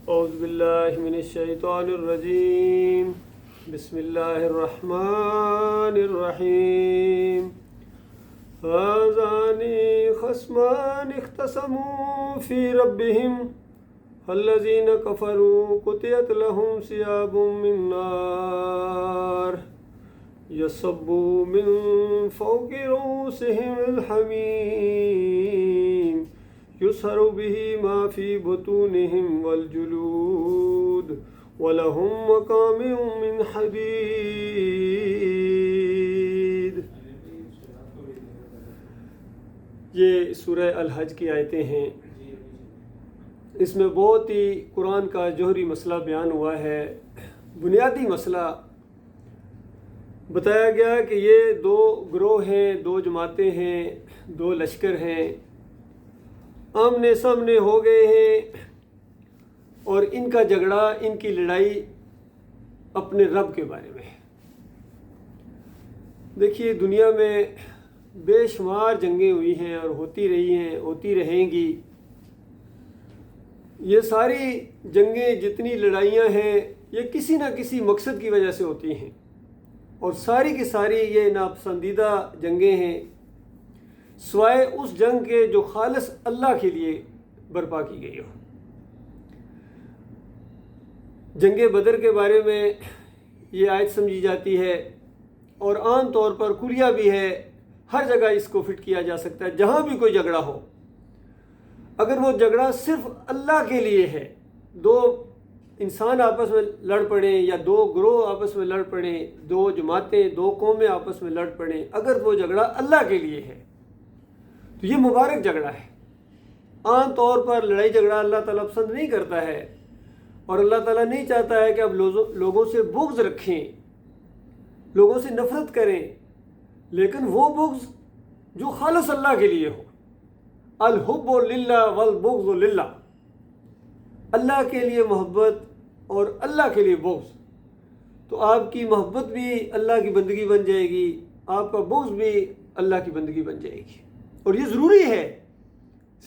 اعوذ باللہ من الشیطان الرجیم بسم اللہ الرحمن الرحیم هذان خصمان اختصموا في ربهم الذين كفروا قطعت لهم ثياب من نار يصب من فوق رؤوسهم الحميم يصهر به ما في بطونهم والجلود ولهم مقامع من حديد۔ یہ سورہ الحج کی آیتیں ہیں۔ اس میں بہت ہی قرآن کا جوہری مسئلہ بیان ہوا ہے۔ بنیادی مسئلہ بتایا گیا کہ یہ دو گروہ ہیں، دو جماعتیں ہیں، دو لشکر ہیں، آمنے سامنے ہو گئے ہیں، اور ان کا جھگڑا، ان کی لڑائی اپنے رب کے بارے میں ہے۔ دیکھیے، دنیا میں بے شمار جنگیں ہوئی ہیں اور ہوتی رہی ہیں، ہوتی رہیں گی۔ یہ ساری جنگیں، جتنی لڑائیاں ہیں، یہ کسی نہ کسی مقصد کی وجہ سے ہوتی ہیں، اور ساری کی ساری یہ ناپسندیدہ جنگیں ہیں، سوائے اس جنگ کے جو خالص اللہ کے لیے برپا کی گئی ہو۔ جنگ بدر کے بارے میں یہ آیت سمجھی جاتی ہے، اور عام طور پر کلیہ بھی ہے، ہر جگہ اس کو فٹ کیا جا سکتا ہے۔ جہاں بھی کوئی جھگڑا ہو، اگر وہ جھگڑا صرف اللہ کے لیے ہے، دو انسان آپس میں لڑ پڑیں یا دو گروہ آپس میں لڑ پڑیں، دو جماعتیں، دو قومیں آپس میں لڑ پڑیں، اگر وہ جھگڑا اللہ کے لیے ہے تو یہ مبارک جھگڑا ہے۔ عام طور پر لڑائی جھگڑا اللہ تعالیٰ پسند نہیں کرتا ہے، اور اللہ تعالیٰ نہیں چاہتا ہے کہ اب لوگوں سے بغض رکھیں، لوگوں سے نفرت کریں، لیکن وہ بغض جو خالص اللہ کے لیے ہو۔ الحب للہ والبغض للہ، اللہ کے لیے محبت اور اللہ کے لیے بغض، تو آپ کی محبت بھی اللہ کی بندگی بن جائے گی، آپ کا بغض بھی اللہ کی بندگی بن جائے گی۔ اور یہ ضروری ہے،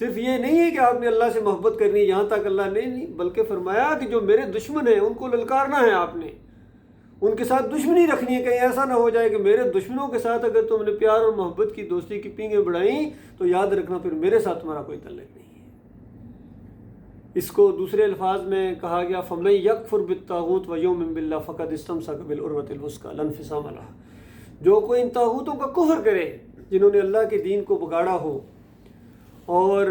صرف یہ نہیں ہے کہ آپ نے اللہ سے محبت کرنی یہاں تک اللہ نے نہیں، بلکہ فرمایا کہ جو میرے دشمن ہیں ان کو للکارنا ہے، آپ نے ان کے ساتھ دشمنی رکھنی ہے۔ کہیں ایسا نہ ہو جائے کہ میرے دشمنوں کے ساتھ اگر تم نے پیار اور محبت کی، دوستی کی پینگیں بڑھائیں، تو یاد رکھنا پھر میرے ساتھ تمہارا کوئی تعلق نہیں ہے۔ اس کو دوسرے الفاظ میں کہا گیا فَمَن يَكْفُرْ بِالطَّاغُوتِ وَيُؤْمِن بِاللَّهِ فَقَدِ اسْتَمْسَكَ بِالْعُرْوَةِ الْوُثْقَىٰ لَا انفصام لَهَا۔ جو کوئی ان طاغوتوں کا کفر کرے جنہوں نے اللہ کے دین کو بگاڑا ہو اور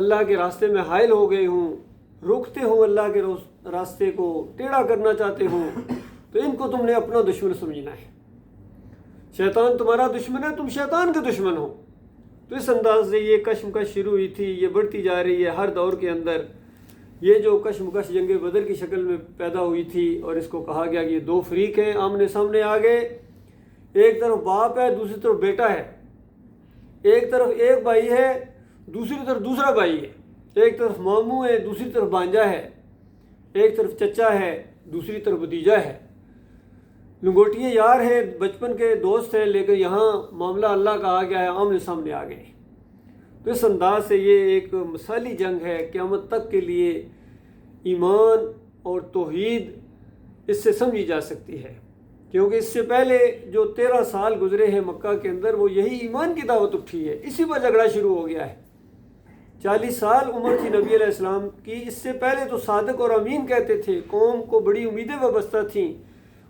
اللہ کے راستے میں حائل ہو گئے ہوں، روکتے ہوں اللہ کے راستے کو، ٹیڑھا کرنا چاہتے ہوں، تو ان کو تم نے اپنا دشمن سمجھنا ہے۔ شیطان تمہارا دشمن ہے، تم شیطان کے دشمن ہو۔ تو اس انداز سے یہ کشمکش شروع ہوئی تھی، یہ بڑھتی جا رہی ہے ہر دور کے اندر۔ یہ جو کشمکش جنگ بدر کی شکل میں پیدا ہوئی تھی، اور اس کو کہا گیا کہ یہ دو فریق ہیں، آمنے سامنے آ گئے۔ ایک طرف باپ ہے، دوسری طرف بیٹا ہے، ایک طرف ایک بھائی ہے، دوسری طرف دوسرا بھائی ہے، ایک طرف ماموں ہے، دوسری طرف بھانجا ہے، ایک طرف چچا ہے، دوسری طرف بھتیجا ہے۔ لنگوٹیے یار ہیں، بچپن کے دوست ہیں، لیکن یہاں معاملہ اللہ کا آ گیا ہے، آمنے سامنے آ گئے۔ تو اس انداز سے یہ ایک مثالی جنگ ہے، قیامت تک کے لیے ایمان اور توحید اس سے سمجھی جا سکتی ہے، کیونکہ اس سے پہلے جو 13 سال گزرے ہیں مکہ کے اندر، وہ یہی ایمان کی دعوت اٹھی ہے، اسی پر جھگڑا شروع ہو گیا ہے۔ 40 سال عمر تھی نبی علیہ السلام کی، اس سے پہلے تو صادق اور امین کہتے تھے، قوم کو بڑی امیدیں وابستہ تھیں،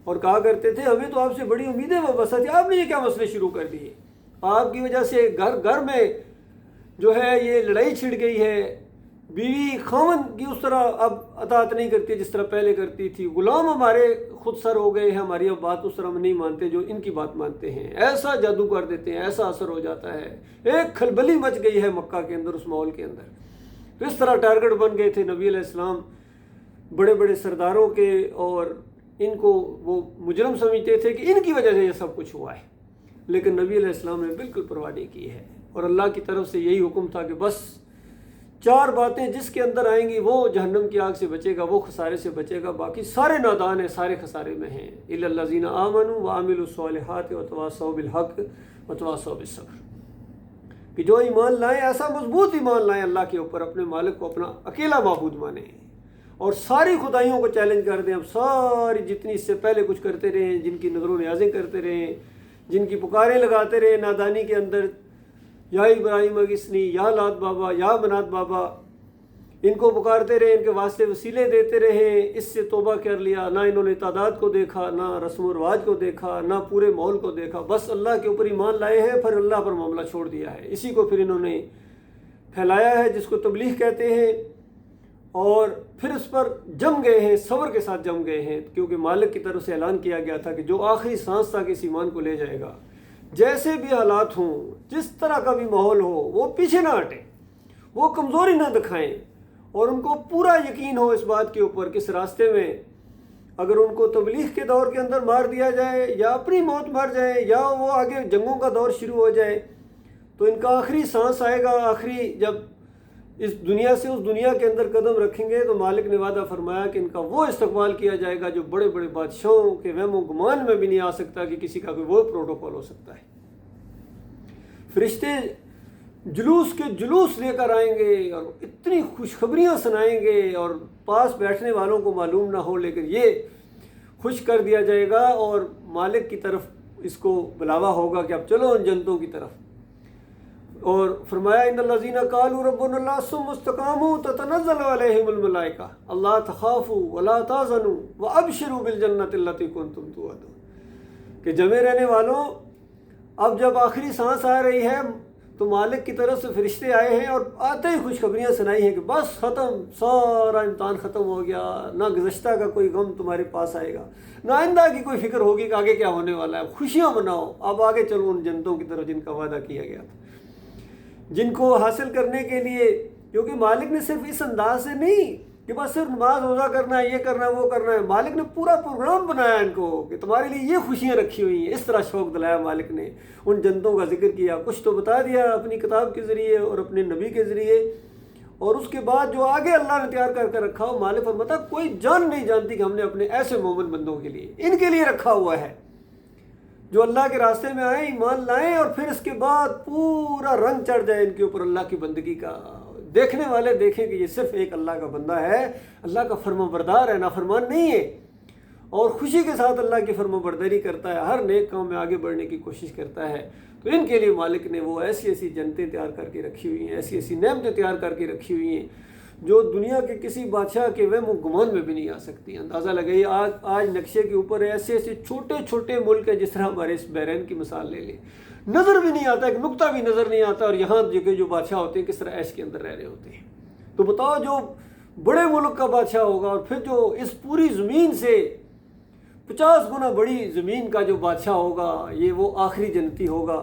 اور کہا کرتے تھے ہمیں تو آپ سے بڑی امیدیں وابستہ تھی، آپ نے یہ کیا مسئلے شروع کر دیے؟ آپ کی وجہ سے گھر گھر میں جو ہے یہ لڑائی چھڑ گئی ہے، بیوی خاوند کی اس طرح اب اطاعت نہیں کرتی جس طرح پہلے کرتی تھی، غلام ہمارے خود سر ہو گئے ہیں، ہماری اب بات اس طرح ہم نہیں مانتے جو ان کی بات مانتے ہیں، ایسا جادو کر دیتے ہیں، ایسا اثر ہو جاتا ہے۔ ایک کھلبلی مچ گئی ہے مکہ کے اندر، اس ماحول کے اندر۔ تو اس طرح ٹارگٹ بن گئے تھے نبی علیہ السلام بڑے بڑے سرداروں کے، اور ان کو وہ مجرم سمجھتے تھے کہ ان کی وجہ سے یہ سب کچھ ہوا ہے، لیکن نبی علیہ السلام نے بالکل پرواہ نہیں کی ہے، اور اللہ کی طرف سے یہی حکم تھا کہ بس 4 باتیں جس کے اندر آئیں گی وہ جہنم کی آگ سے بچے گا، وہ خسارے سے بچے گا، باقی سارے نادان ہیں، سارے خسارے میں ہیں۔ الا الذین آمنوا وعملوا الصالحات وتواصوا بالحق وتواصوا بالصبر، کہ جو ایمان لائیں، ایسا مضبوط ایمان لائیں اللہ کے اوپر، اپنے مالک کو اپنا اکیلا معبود مانیں، اور ساری خدائیوں کو چیلنج کر دیں. اب ساری جتنی اس سے پہلے کچھ کرتے رہے ہیں، جن کی نظر و نیازیں کرتے رہے ہیں، جن کی پکاریں لگاتے رہے نادانی کے اندر، یا ابراہیم اگسنی، یا لات بابا، یا منات بابا، ان کو پکارتے رہے، ان کے واسطے وسیلے دیتے رہے، اس سے توبہ کر لیا. نہ انہوں نے تعداد کو دیکھا، نہ رسم و رواج کو دیکھا، نہ پورے ماحول کو دیکھا، بس اللہ کے اوپر ایمان لائے ہیں، پھر اللہ پر معاملہ چھوڑ دیا ہے. اسی کو پھر انہوں نے پھیلایا ہے جس کو تبلیغ کہتے ہیں، اور پھر اس پر جم گئے ہیں، صبر کے ساتھ جم گئے ہیں، کیونکہ مالک کی طرف سے اعلان کیا گیا تھا کہ جو آخری سانس تک اس ایمان کو لے جائے گا، جیسے بھی حالات ہوں، جس طرح کا بھی ماحول ہو، وہ پیچھے نہ ہٹیں، وہ کمزوری نہ دکھائیں، اور ان کو پورا یقین ہو اس بات کے اوپر کہ اس راستے میں اگر ان کو تبلیغ کے دور کے اندر مار دیا جائے، یا اپنی موت مر جائے، یا وہ آگے جنگوں کا دور شروع ہو جائے، تو ان کا آخری سانس آئے گا، آخری جب اس دنیا سے اس دنیا کے اندر قدم رکھیں گے، تو مالک نے وعدہ فرمایا کہ ان کا وہ استقبال کیا جائے گا جو بڑے بڑے بادشاہوں کے وہم و گمان میں بھی نہیں آ سکتا کہ کسی کا کوئی وہ پروٹوکول ہو سکتا ہے. فرشتے جلوس کے جلوس لے کر آئیں گے اور اتنی خوشخبریاں سنائیں گے، اور پاس بیٹھنے والوں کو معلوم نہ ہو، لیکن یہ خوش کر دیا جائے گا، اور مالک کی طرف اس کو بلاوا ہوگا کہ اب چلو ان جنتوں کی طرف. اور فرمایا ان الذین قالوا ربنا اللہ ثم استقاموا تتنزل علیہم الملائکہ اللہ تخافوا ولا تحزنوا وابشروا بالجنۃ التی کنتم توعدون، کہ جمع رہنے والوں، اب جب آخری سانس آ رہی ہے تو مالک کی طرف سے فرشتے آئے ہیں اور آتے ہی خوشخبریاں سنائی ہیں کہ بس ختم، سارا امتحان ختم ہو گیا، نہ گزشتہ کا کوئی غم تمہارے پاس آئے گا، نہ آئندہ کی کوئی فکر ہوگی کہ آگے کیا ہونے والا ہے، خوشیاں مناؤ، اب آگے چلو ان جنتوں کی طرف جن کا وعدہ کیا گیا تھا، جن کو حاصل کرنے کے لیے. کیونکہ مالک نے صرف اس انداز سے نہیں کہ بس صرف نماز روزہ کرنا ہے، یہ کرنا ہے، وہ کرنا ہے، مالک نے پورا پروگرام بنایا ان کو کہ تمہارے لیے یہ خوشیاں رکھی ہوئی ہیں. اس طرح شوق دلایا مالک نے، ان جنتوں کا ذکر کیا، کچھ تو بتا دیا اپنی کتاب کے ذریعے اور اپنے نبی کے ذریعے، اور اس کے بعد جو آگے اللہ نے تیار کر کے رکھا ہو، مالک فرماتا کوئی جان نہیں جانتی کہ ہم نے اپنے ایسے مومن بندوں کے لیے، ان کے لیے رکھا ہوا ہے جو اللہ کے راستے میں آئیں، ایمان لائیں، اور پھر اس کے بعد پورا رنگ چڑھ جائے ان کے اوپر اللہ کی بندگی کا. دیکھنے والے دیکھیں کہ یہ صرف ایک اللہ کا بندہ ہے، اللہ کا فرما بردار ہے، نافرمان نہیں ہے، اور خوشی کے ساتھ اللہ کی فرما برداری کرتا ہے، ہر نیک کام میں آگے بڑھنے کی کوشش کرتا ہے. تو ان کے لیے مالک نے وہ ایسی ایسی جنتیں تیار کر کے رکھی ہوئی ہیں، ایسی ایسی نعمتیں تیار کر کے رکھی ہوئی ہیں جو دنیا کے کسی بادشاہ کے وہم و گمان میں بھی نہیں آ سکتی. اندازہ لگائیے، آج نقشے کے اوپر ایسے ایسے چھوٹے چھوٹے ملک ہیں، جس طرح ہمارے اس بحرین کی مثال لے لیں، نظر بھی نہیں آتا، ایک نقطہ بھی نظر نہیں آتا، اور یہاں جو بادشاہ ہوتے ہیں کس طرح عیش کے اندر رہ رہے ہوتے ہیں. تو بتاؤ جو بڑے ملک کا بادشاہ ہوگا، اور پھر جو اس پوری زمین سے 50 گنا بڑی زمین کا جو بادشاہ ہوگا، یہ وہ آخری جنتی ہوگا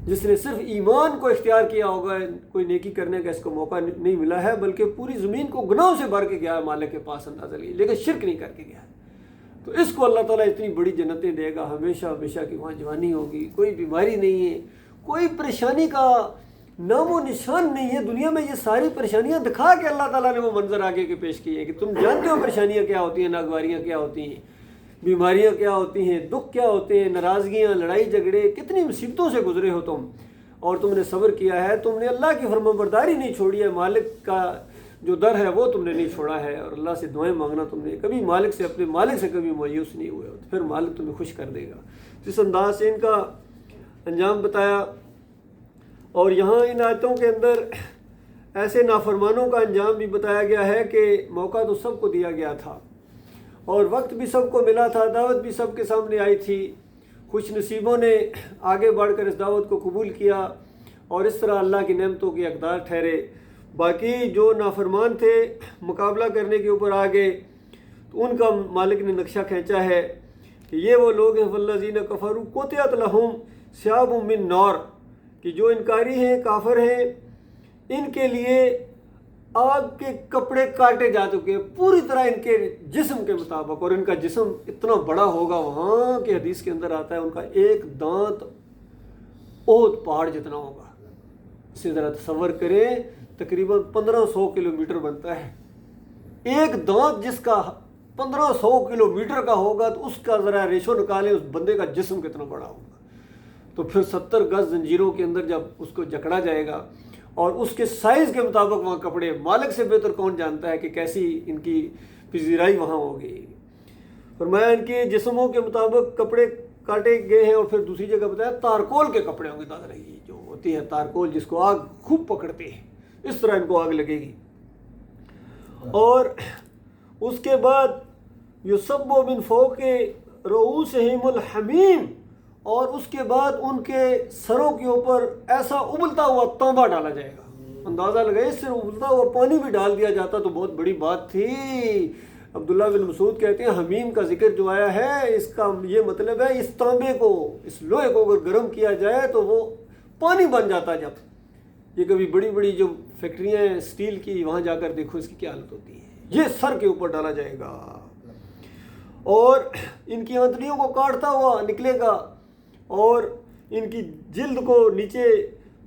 جس نے صرف ایمان کو اختیار کیا ہوگا، کوئی نیکی کرنے کا اس کو موقع نہیں ملا ہے، بلکہ پوری زمین کو گناہوں سے بھر کے گیا ہے مالک کے پاس، اندازہ لیجیے، لیکن شرک نہیں کر کے گیا ہے. تو اس کو اللہ تعالیٰ اتنی بڑی جنتیں دے گا، ہمیشہ ہمیشہ کی وہاں جوانی ہوگی، کوئی بیماری نہیں ہے، کوئی پریشانی کا نام و نشان نہیں ہے. دنیا میں یہ ساری پریشانیاں دکھا کے اللہ تعالیٰ نے وہ منظر آگے کے پیش کیے کہ تم جانتے ہو پریشانیاں کیا ہوتی ہیں، ناگواریاں کیا ہوتی ہیں، بیماریاں کیا ہوتی ہیں، دکھ کیا ہوتے ہیں، ناراضگیاں، لڑائی جھگڑے، کتنی مصیبتوں سے گزرے ہو تم، اور تم نے صبر کیا ہے، تم نے اللہ کی فرما برداری نہیں چھوڑی ہے، مالک کا جو در ہے وہ تم نے نہیں چھوڑا ہے، اور اللہ سے دعائیں مانگنا تم نے کبھی اپنے مالک سے کبھی مایوس نہیں ہوئے ہو، تو پھر مالک تمہیں خوش کر دے گا. جس انداز سے ان کا انجام بتایا، اور یہاں ان آیتوں کے اندر ایسے نافرمانوں کا انجام بھی بتایا گیا ہے کہ موقع تو سب کو دیا گیا تھا، اور وقت بھی سب کو ملا تھا، دعوت بھی سب کے سامنے آئی تھی، خوش نصیبوں نے آگے بڑھ کر اس دعوت کو قبول کیا اور اس طرح اللہ کی نعمتوں کے حقدار ٹھہرے. باقی جو نافرمان تھے مقابلہ کرنے کے اوپر آگے، تو ان کا مالک نے نقشہ کھینچا ہے کہ یہ وہ لوگ ہیں والذین کفروا قطعت لہم ثیاب من نار، کہ جو انکاری ہیں، کافر ہیں، ان کے لیے آگ کے کپڑے کاٹے جا چکے ہیں پوری طرح ان کے جسم کے مطابق، اور ان کا جسم اتنا بڑا ہوگا، وہاں کے حدیث کے اندر آتا ہے ان کا ایک دانت احد پہاڑ جتنا ہوگا. اسے ذرا تصور کریں، تقریباً 1500 کلومیٹر بنتا ہے، ایک دانت جس کا 1500 کلومیٹر کا ہوگا، تو اس کا ذرا ریشو نکالیں، اس بندے کا جسم کتنا بڑا ہوگا. تو پھر 70 گز زنجیروں کے اندر جب اس کو جکڑا جائے گا، اور اس کے سائز کے مطابق وہاں کپڑے، مالک سے بہتر کون جانتا ہے کہ کیسی ان کی پذیرائی وہاں ہوگی۔ فرمایا ان کے جسموں کے مطابق کپڑے کاٹے گئے ہیں، اور پھر دوسری جگہ بتایا تارکول کے کپڑے ہوں گے، دادا رہی جو ہوتی ہے تارکول جس کو آگ خوب پکڑتی ہے، اس طرح ان کو آگ لگے گی۔ اور اس کے بعد یصب من فوق رؤوسہم الحمیم، اور اس کے بعد ان کے سروں کے اوپر ایسا ابلتا ہوا تانبا ڈالا جائے گا۔ اندازہ لگائے اس سے ابلتا ہوا پانی بھی ڈال دیا جاتا تو بہت بڑی بات تھی۔ عبداللہ بن مسعود کہتے ہیں حمیم کا ذکر جو آیا ہے اس کا یہ مطلب ہے اس تانبے کو، اس لوہے کو اگر گرم کیا جائے تو وہ پانی بن جاتا۔ جب یہ کبھی بڑی بڑی جو فیکٹریاں ہیں اسٹیل کی، وہاں جا کر دیکھو اس کی کیا حالت ہوتی ہے۔ یہ سر کے اوپر ڈالا جائے گا اور ان کی آنتڑیوں کو کاٹتا ہوا نکلے گا، اور ان کی جلد کو نیچے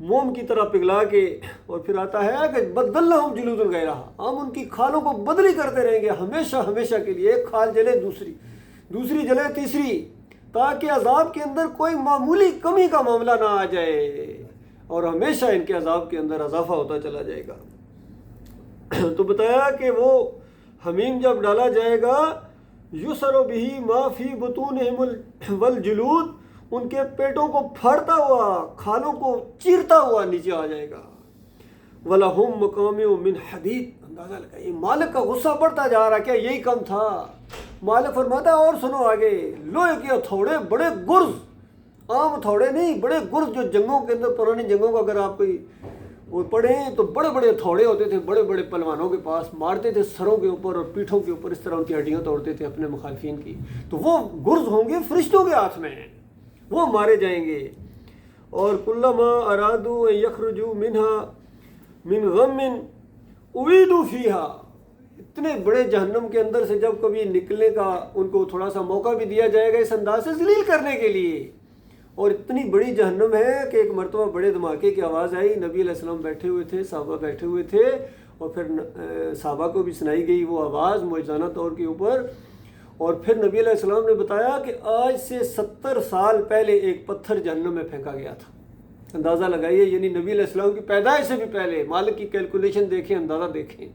موم کی طرح پگھلا کے، اور پھر آتا ہے کہ بدلہم جلود غیرہا، ہم ان کی کھالوں کو بدلی کرتے رہیں گے ہمیشہ ہمیشہ کے لیے، ایک کھال جلے دوسری جلے تیسری، تاکہ عذاب کے اندر کوئی معمولی کمی کا معاملہ نہ آ جائے، اور ہمیشہ ان کے عذاب کے اندر اضافہ ہوتا چلا جائے گا۔ تو بتایا کہ وہ حمیم جب ڈالا جائے گا، یسر بہ ما فی بطونہم والجلود، ان کے پیٹوں کو پھاڑتا ہوا، کھالوں کو چیرتا ہوا نیچے آ جائے گا۔ وَلَهُمْ مَقَامِعُ مِنْ حَدِيدٍ، اندازہ لگائیے مالک کا غصہ بڑھتا جا رہا، کیا یہی کم تھا؟ مالک فرماتا ہے اور سنو آگے، لوہے کے ہتھوڑے، بڑے گرز، عام ہتھوڑے نہیں، بڑے گرز، جو جنگوں کے اندر پرانی جنگوں کا اگر آپ کوئی وہ پڑھیں تو بڑے بڑے ہتھوڑے ہوتے تھے بڑے بڑے پہلوانوں کے پاس، مارتے تھے سروں کے اوپر اور پیٹھوں کے اوپر، اس طرح ان کی ہڈیاں توڑتے تھے اپنے مخالفین کی۔ تو وہ گرز ہوں گے فرشتوں کے ہاتھ میں، وہ مارے جائیں گے۔ اور کلما ارادوا ان یخرجوا منها من غم اعیدوا فیہا، اتنے بڑے جہنم کے اندر سے جب کبھی نکلنے کا ان کو تھوڑا سا موقع بھی دیا جائے گا اس انداز سے ذلیل کرنے کے لیے، اور اتنی بڑی جہنم ہے کہ ایک مرتبہ بڑے دھماکے کی آواز آئی، نبی علیہ السلام بیٹھے ہوئے تھے، صحابہ بیٹھے ہوئے تھے، اور پھر صحابہ کو بھی سنائی گئی وہ آواز معجزانہ طور کے اوپر، اور پھر نبی علیہ السلام نے بتایا کہ آج سے 70 سال پہلے ایک پتھر جہنم میں پھینکا گیا تھا۔ اندازہ لگائیے، یعنی نبی علیہ السلام کی پیدائش سے بھی پہلے، مالک کی کیلکولیشن دیکھیں، اندازہ دیکھیں،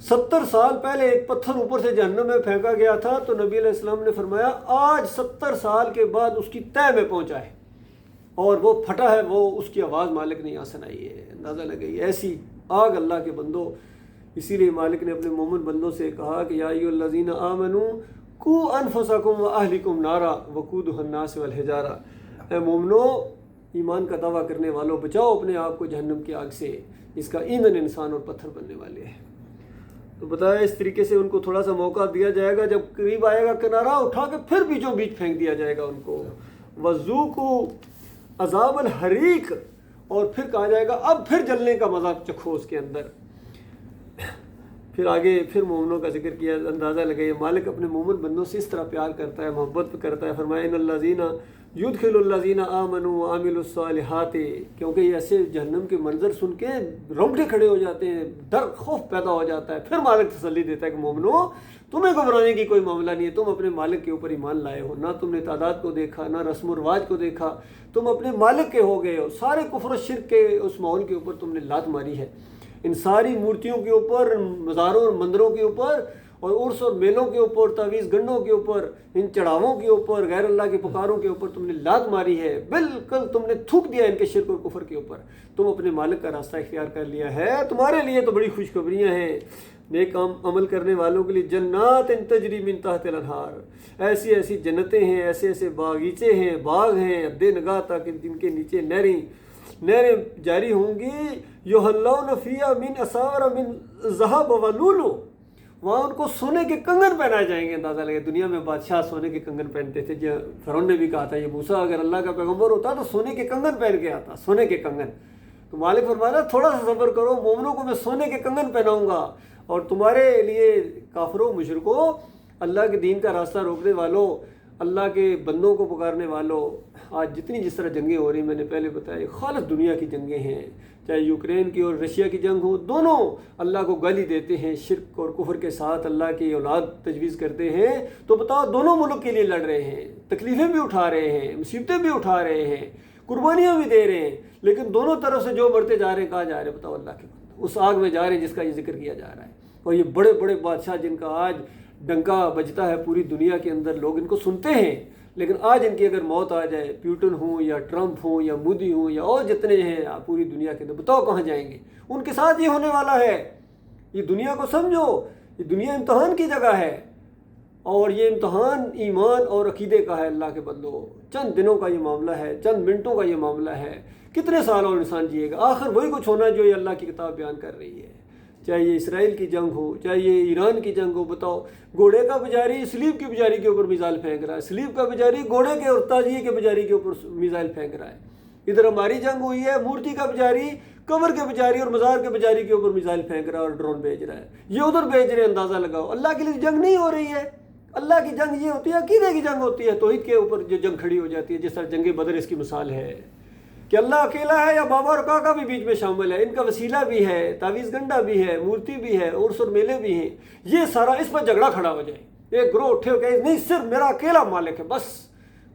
70 سال پہلے ایک پتھر اوپر سے جہنم میں پھینکا گیا تھا، تو نبی علیہ السلام نے فرمایا آج 70 سال کے بعد اس کی تہہ میں پہنچا ہے اور وہ پھٹا ہے، وہ اس کی آواز مالک نے یہاں سنائی ہے۔ اندازہ لگائیے ایسی آگ اللہ کے بندو، اسی لیے مالک نے اپنے مومن بندوں سے کہا کہ یا ایھا الذین آمنوا قوا انفسکم واہلکم نارا وقودھا الناس والحجارہ، اے مومنو ایمان کا دعویٰ کرنے والوں، بچاؤ اپنے آپ کو جہنم کی آگ سے، اس کا ایندھن انسان اور پتھر بننے والے ہیں۔ تو بتایا اس طریقے سے ان کو تھوڑا سا موقع دیا جائے گا، جب قریب آئے گا کنارہ اٹھا کے پھر بیچوں بیچ پھینک دیا جائے گا ان کو۔ وَذُوقُوا عذاب الحریق، اور پھر کہا جائے گا اب پھر جلنے کا مزہ چکھو اس کے اندر۔ پھر آگے پھر مومنوں کا ذکر کیا، اندازہ لگائیے مالک اپنے مومن بندوں سے اس طرح پیار کرتا ہے، محبت کرتا ہے۔ فرمایا ان الذین یدخل الذین آمنوا وعملوا الصالحات، کیونکہ یہ ایسے جہنم کے منظر سن کے رونگٹے کھڑے ہو جاتے ہیں، ڈر خوف پیدا ہو جاتا ہے۔ پھر مالک تسلی دیتا ہے کہ مومنو تمہیں گھبرانے کی کوئی معاملہ نہیں ہے، تم اپنے مالک کے اوپر ایمان لائے ہو، نہ تم نے تعداد کو دیکھا نہ رسم و رواج کو دیکھا، تم اپنے مالک کے ہو گئے ہو، سارے کفر و شرک کے اس ماحول کے اوپر تم نے لات ماری ہے، ان ساری مورتیوں کے اوپر، مزاروں اور مندروں کے اوپر، اور عرس اور میلوں کے اوپر، تعویذ گنوں کے اوپر، ان چڑھاووں کے اوپر، غیر اللہ کے پکاروں کے اوپر تم نے لات ماری ہے، بالکل تم نے تھوک دیا ان کے شرک اور کفر کے اوپر، تم اپنے مالک کا راستہ اختیار کر لیا ہے، تمہارے لیے تو بڑی خوشخبریاں ہیں نیک عمل کرنے والوں کے لیے۔ جنات تجری من تحت الانہار، ایسی ایسی جنتیں ہیں، ایسے ایسے باغیچے ہیں، باغ ہیں حد نگاہ تک، جن کے نیچے نہریں جاری ہوں گی۔ یحلون فیہا من اساور من ذہب ولؤلؤ، وہاں ان کو سونے کے کنگن پہنائے جائیں گے۔ اندازہ لگے دنیا میں بادشاہ سونے کے کنگن پہنتے تھے، فرعون نے بھی کہا تھا یہ موسیٰ اگر اللہ کا پیغمبر ہوتا تو سونے کے کنگن پہن کے آتا، سونے کے کنگن۔ تو مالک فرمایا تھوڑا سا صبر کرو، مومنوں کو میں سونے کے کنگن پہناؤں گا، اور تمہارے لیے کافروں مشرکوں، اللہ کے دین کا راستہ روکنے والوں، اللہ کے بندوں کو پکارنے والوں، آج جتنی جس طرح جنگیں ہو رہی میں نے پہلے بتایا خالص دنیا کی جنگیں ہیں، چاہے یوکرین کی اور رشیا کی جنگ ہو، دونوں اللہ کو گالی دیتے ہیں، شرک اور کفر کے ساتھ اللہ کی اولاد تجویز کرتے ہیں۔ تو بتاؤ دونوں ملک کے لیے لڑ رہے ہیں، تکلیفیں بھی اٹھا رہے ہیں، مصیبتیں بھی اٹھا رہے ہیں، قربانیاں بھی دے رہے ہیں، لیکن دونوں طرف سے جو مرتے جا رہے ہیں، کہاں جا رہے ہیں بتاؤ اللہ کے بندے؟ اس آگ میں جا رہے ہیں جس کا یہ ذکر کیا جا رہا ہے۔ اور یہ بڑے بڑے بادشاہ جن کا آج ڈنکا بجتا ہے پوری دنیا کے اندر، لوگ ان کو سنتے ہیں، لیکن آج ان کی اگر موت آ جائے، پیوٹن ہوں یا ٹرمپ ہوں یا مودی ہوں یا اور جتنے ہیں پوری دنیا کے اندر، بتاؤ کہاں جائیں گے؟ ان کے ساتھ یہ ہونے والا ہے۔ یہ دنیا کو سمجھو، یہ دنیا امتحان کی جگہ ہے، اور یہ امتحان ایمان اور عقیدے کا ہے اللہ کے بندو۔ چند دنوں کا یہ معاملہ ہے، چند منٹوں کا یہ معاملہ ہے، کتنے سال اور انسان جیے گا؟ آخر وہی کچھ ہونا جو یہ اللہ کی کتاب بیان کر رہی ہے، چاہے یہ اسرائیل کی جنگ ہو، چاہے یہ ایران کی جنگ ہو۔ بتاؤ، گھوڑے کا بیچاری سلیب کی بیچاری کے اوپر میزائل پھینک رہا ہے، سلیب کا بیچاری گھوڑے کے اور تازیے کے بیچاری کے اوپر میزائل پھینک رہا ہے۔ ادھر ہماری جنگ ہوئی ہے، مورتی کا بیچاری قبر کے بیچاری اور مزار کے بیچاری کے اوپر میزائل پھینک رہا ہے اور ڈرون بھیج رہا ہے، یہ ادھر بھیج رہے ہیں۔ اندازہ لگاؤ، اللہ کے لیے جنگ نہیں ہو رہی ہے۔ اللہ کی جنگ یہ ہوتی ہے، عقیدے کی جنگ ہوتی ہے، توحید کے اوپر جو جنگ کھڑی ہو جاتی ہے، جس طرح جنگ بدر اس کی مثال ہے کہ اللہ اکیلا ہے، یا بابا اور کاکا بھی بیچ میں شامل ہے، ان کا وسیلہ بھی ہے، تعویذ گنڈا بھی ہے، مورتی بھی ہے، عرس اور میلے بھی ہیں، یہ سارا اس پر جھگڑا کھڑا ہو جائے، ایک گروہ اٹھے ہو کہ نہیں صرف میرا اکیلا مالک ہے، بس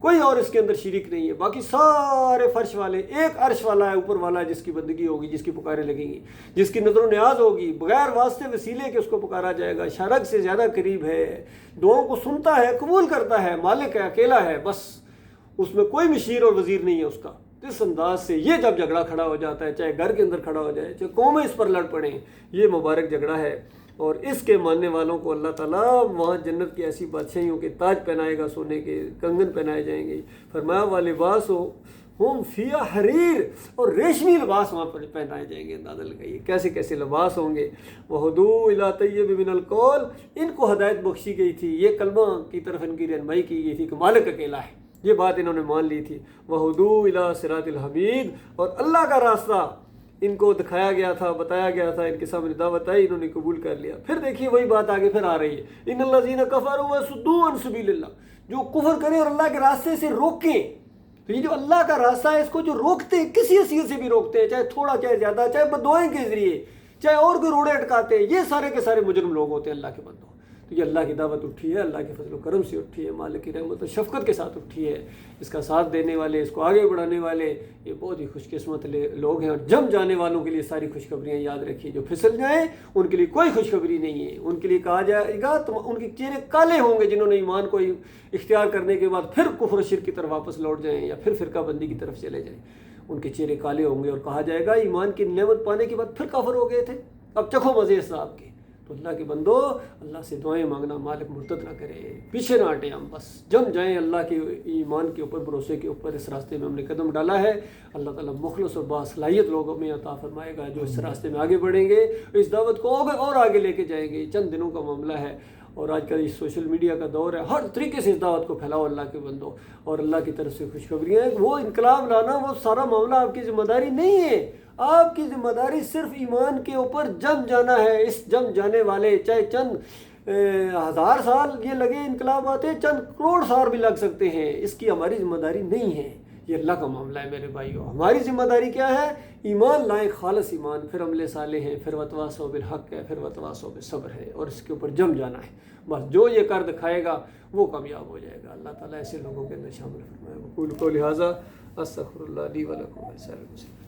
کوئی اور اس کے اندر شریک نہیں ہے، باقی سارے فرش والے، ایک عرش والا ہے اوپر والا جس کی بندگی ہوگی، جس کی پکاریں لگیں گی، جس کی نظر و نیاز ہوگی، بغیر واسطے وسیلے کے اس کو پکارا جائے گا، شرک سے زیادہ قریب ہے، دعاؤں کو سنتا ہے، قبول کرتا ہے، مالک ہے، اکیلا ہے، بس اس میں کوئی مشیر اور وزیر نہیں ہے اس کا۔ اس انداز سے یہ جب جھگڑا کھڑا ہو جاتا ہے، چاہے گھر کے اندر کھڑا ہو جائے، چاہے قومیں اس پر لڑ پڑیں، یہ مبارک جھگڑا ہے، اور اس کے ماننے والوں کو اللہ تعالیٰ وہاں جنت کی ایسی بادشاہیوں کے تاج پہنائے گا، سونے کے کنگن پہنائے جائیں گے، فرمایا وہ لباس ہو ہم فیہا حریر، اور ریشمی لباس وہاں پر پہنائے جائیں گے۔ اندازہ لگائیے کیسے کیسے لباس ہوں گے۔ وَہُدُوا إِلَىٰ طَيِّبٍ مِّنَ الْقَوْلِ، ان کو ہدایت بخشی گئی تھی، یہ کلمہ کی طرف ان کی رہنمائی کی گئی تھی کہ مالک اکیلا ہے، یہ بات انہوں نے مان لی تھی۔ وَهُدُوا إِلَىٰ صِرَاطِ الْحَمِيدِ، اور اللہ کا راستہ ان کو دکھایا گیا تھا، بتایا گیا تھا، ان کے سامنے دعوت آئی، انہوں نے قبول کر لیا۔ پھر دیکھیے وہی بات آگے پھر آ رہی ہے، ان الذین کفروا وصدوا عن سبیل اللہ، جو کفر کریں اور اللہ کے راستے سے روکیں، تو یہ جو اللہ کا راستہ ہے اس کو جو روکتے ہیں، کسی حیثیت سے بھی روکتے ہیں، چاہے تھوڑا چاہے زیادہ، چاہے بدوائیں کے ذریعے، چاہے اور کوئی روڑے اٹکاتے ہیں، یہ سارے کے سارے مجرم لوگ ہوتے ہیں اللہ کے بندوں۔ تو یہ اللہ کی دعوت اٹھی ہے، اللہ کے فضل و کرم سے اٹھی ہے، مالک کی رحمت و شفقت کے ساتھ اٹھی ہے۔ اس کا ساتھ دینے والے، اس کو آگے بڑھانے والے، یہ بہت ہی خوش قسمت لوگ ہیں، اور جم جانے والوں کے لیے ساری خوشخبریاں یاد رکھیے۔ جو پھسل جائیں ان کے لیے کوئی خوشخبری نہیں ہے، ان کے لیے کہا جائے گا تو ان کے چہرے کالے ہوں گے جنہوں نے ایمان کو اختیار کرنے کے بعد پھر کفر و شرک کی طرف واپس لوٹ جائیں یا پھر فرقہ بندی کی طرف چلے جائیں، ان کے چہرے کالے ہوں گے، اور کہا جائے گا ایمان کی نعمت پانے کے بعد پھر کافر ہو گئے تھے، اب چکھو مزے صاحب کے۔ تو اللہ کے بندو، اللہ سے دعائیں مانگنا، مالک مرتد نہ کرے، پیچھے نہ ہٹیں، ہم بس جم جائیں اللہ کے ایمان کے اوپر، بھروسے کے اوپر۔ اس راستے میں ہم نے قدم ڈالا ہے، اللہ تعالیٰ مخلص اور باصلاحیت لوگوں میں عطا فرمائے گا، جو اس راستے میں آگے بڑھیں گے، اس دعوت کو اور آگے لے کے جائیں گے۔ چند دنوں کا معاملہ ہے، اور آج کل اس سوشل میڈیا کا دور ہے، ہر طریقے سے اس دعوت کو پھیلاؤ اللہ کے بندو، اور اللہ کی طرف سے خوشخبریاں۔ وہ انقلاب لانا، وہ سارا معاملہ آپ کی ذمہ داری نہیں ہے، آپ کی ذمہ داری صرف ایمان کے اوپر جم جانا ہے۔ اس جم جانے والے چاہے چند ہزار سال یہ لگے انقلاب آتے، چند کروڑ سال بھی لگ سکتے ہیں، اس کی ہماری ذمہ داری نہیں ہے، یہ اللہ کا معاملہ ہے میرے بھائیو۔ ہماری ذمہ داری کیا ہے؟ ایمان لائیں، خالص ایمان، پھر عمل صالح ہے، پھر وتواصوا بالحق ہے، پھر وتواصوا بالصبر ہے، اور اس کے اوپر جم جانا ہے۔ بس جو یہ کر دکھائے گا وہ کامیاب ہو جائے گا۔ اللہ تعالیٰ ایسے لوگوں کے اندر شامل فرمائے۔ قولوا قولی ھذا استغفر اللہ لی ولکم ولسائر المسلمین۔